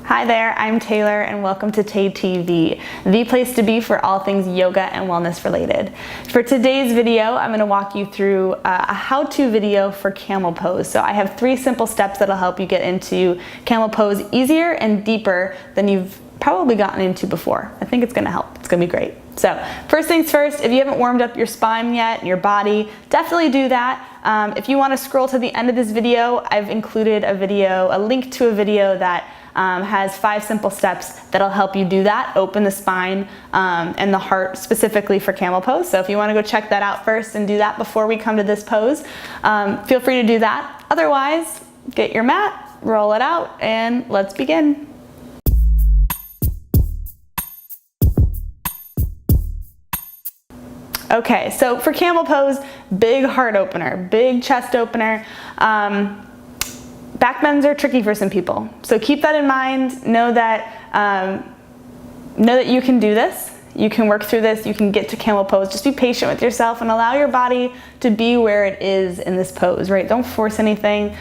Hi there, I'm Taylor and welcome to Tay TV, the place to be for all things yoga and wellness related. For today's video, I'm going to walk you through a how-to video for Camel Pose. So I have 3 simple steps that'll help you get into Camel Pose easier and deeper than you've probably gotten into before. I think it's going to help. It's going to be great. So first things first, if you haven't warmed up your spine yet and your body, definitely do that. If you want to scroll to the end of this video, I've included a link to a video that has 5 simple steps that'll help you do that, open the spine and the heart specifically for Camel Pose. So if you want to go check that out first and do that before we come to this pose, feel free to do that. Otherwise, get your mat, roll it out, and let's begin. Okay, so for Camel Pose, big heart opener, big chest opener. Back bends are tricky for some people, so keep that in mind. Know that you can do this. You can work through this. You can get to Camel Pose. Just be patient with yourself and allow your body to be where it is in this pose, right? Don't force anything.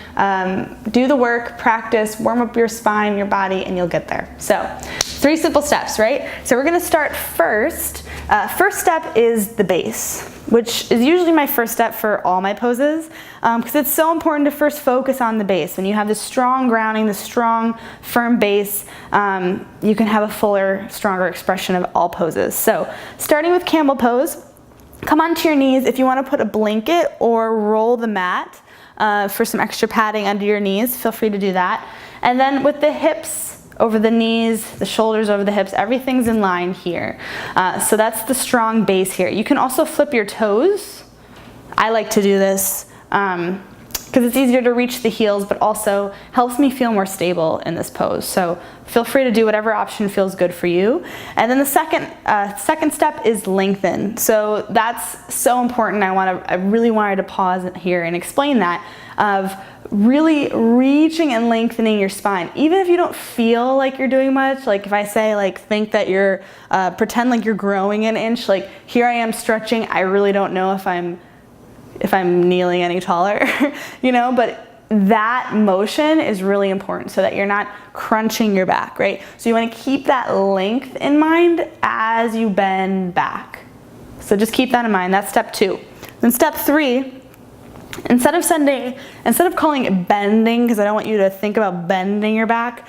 Do the work, practice, warm up your spine, your body, and you'll get there. So 3 simple steps, right? So we're gonna start first. First step is the base, which is usually my first step for all my poses, because it's so important to first focus on the base. When you have this strong grounding, this strong, firm base, you can have a fuller, stronger expression of all poses. So starting with Camel Pose, come onto your knees. If you want to put a blanket or roll the mat for some extra padding under your knees, feel free to do that. And then with the hips over the knees, the shoulders over the hips, everything's in line here. So that's the strong base here. You can also flip your toes. I like to do this because it's easier to reach the heels, but also helps me feel more stable in this pose. So feel free to do whatever option feels good for you. And then the second step is lengthen. So that's so important. I really wanted to pause here and explain that, of really reaching and lengthening your spine. Even if you don't feel like you're doing much, like if I say think that you're, pretend like you're growing an inch, like here I am stretching, I really don't know if I'm kneeling any taller, you know, but that motion is really important so that you're not crunching your back, right? So you want to keep that length in mind as you bend back. So just keep that in mind. That's step 2. Then step 3, instead of calling it bending, because I don't want you to think about bending your back,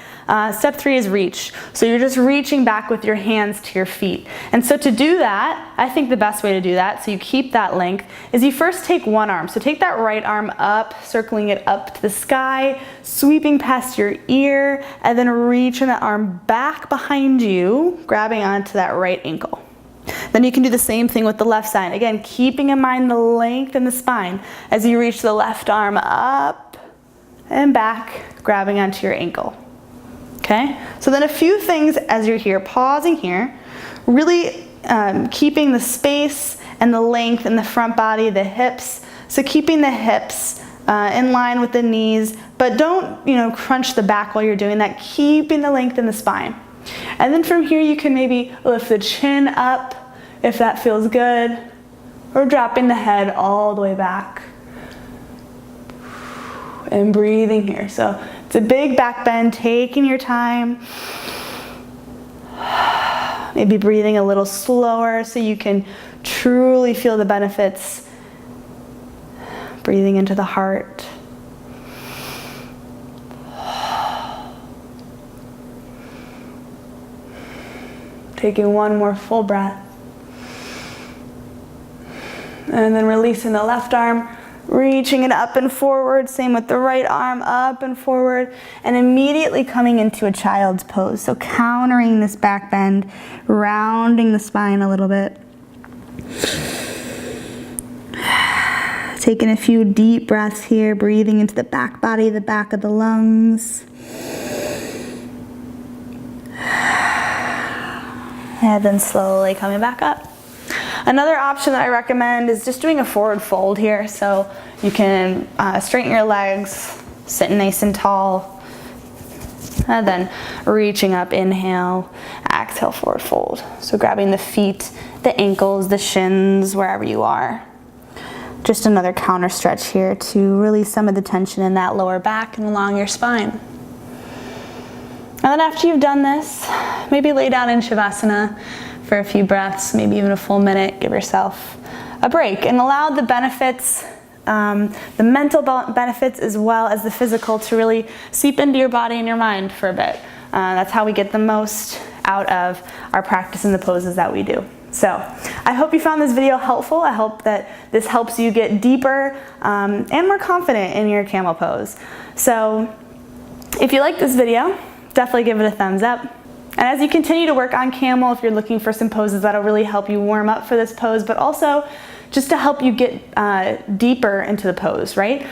step 3 is reach. So you're just reaching back with your hands to your feet. And so to do that, I think the best way to do that, so you keep that length, is you first take one arm. So take that right arm up, circling it up to the sky, sweeping past your ear, and then reaching that arm back behind you, grabbing onto that right ankle. Then you can do the same thing with the left side. Again, keeping in mind the length in the spine as you reach the left arm up and back, grabbing onto your ankle. Okay? So then a few things as you're here, pausing here, really keeping the space and the length in the front body, the hips. So keeping the hips in line with the knees, but don't, crunch the back while you're doing that, keeping the length in the spine. And then from here you can maybe lift the chin up if that feels good, or dropping the head all the way back and breathing here. So it's a big back bend, taking your time, maybe breathing a little slower so you can truly feel the benefits, breathing into the heart. Taking one more full breath. And then releasing the left arm, reaching it up and forward. Same with the right arm, up and forward. And immediately coming into a child's pose. So countering this back bend, rounding the spine a little bit. Taking a few deep breaths here, breathing into the back body, the back of the lungs. And then slowly coming back up. Another option that I recommend is just doing a forward fold here. So you can straighten your legs, sit nice and tall, and then reaching up, inhale, exhale, forward fold. So grabbing the feet, the ankles, the shins, wherever you are. Just another counter stretch here to release some of the tension in that lower back and along your spine. then after you've done this, maybe lay down in Shavasana for a few breaths, maybe even a full minute. Give yourself a break and allow the benefits, the mental benefits as well as the physical, to really seep into your body and your mind for a bit. That's how we get the most out of our practice in the poses that we do. So I hope you found this video helpful. I hope that this helps you get deeper and more confident in your camel pose. So if you like this video, definitely give it a thumbs up. And as you continue to work on camel, if you're looking for some poses that'll really help you warm up for this pose, but also just to help you get deeper into the pose, right?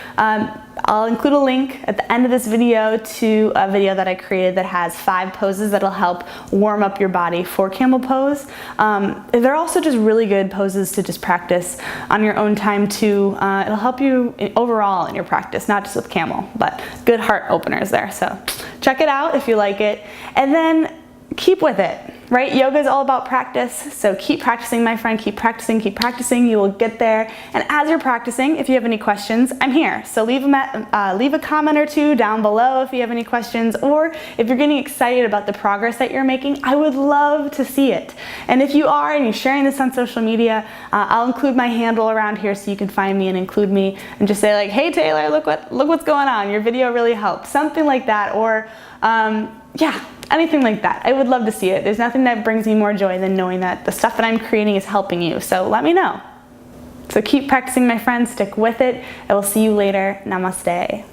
I'll include a link at the end of this video to a video that I created that has 5 poses that'll help warm up your body for camel pose. They're also just really good poses to just practice on your own time too. It'll help you overall in your practice, not just with camel, but good heart openers there. So check it out if you like it, and then keep with it, right? Yoga is all about practice, so keep practicing, my friend. Keep practicing, you will get there. And as you're practicing, if you have any questions, I'm here. So leave a comment or two down below if you have any questions, or if you're getting excited about the progress that you're making, I would love to see it. And if you are and you're sharing this on social media, I'll include my handle around here so you can find me and include me and just say like, hey Taylor, look what's going on. Your video really helped. Something like that, or yeah, anything like that. I would love to see it. There's nothing that brings me more joy than knowing that the stuff that I'm creating is helping you. So let me know. So keep practicing, my friends. Stick with it. I will see you later. Namaste.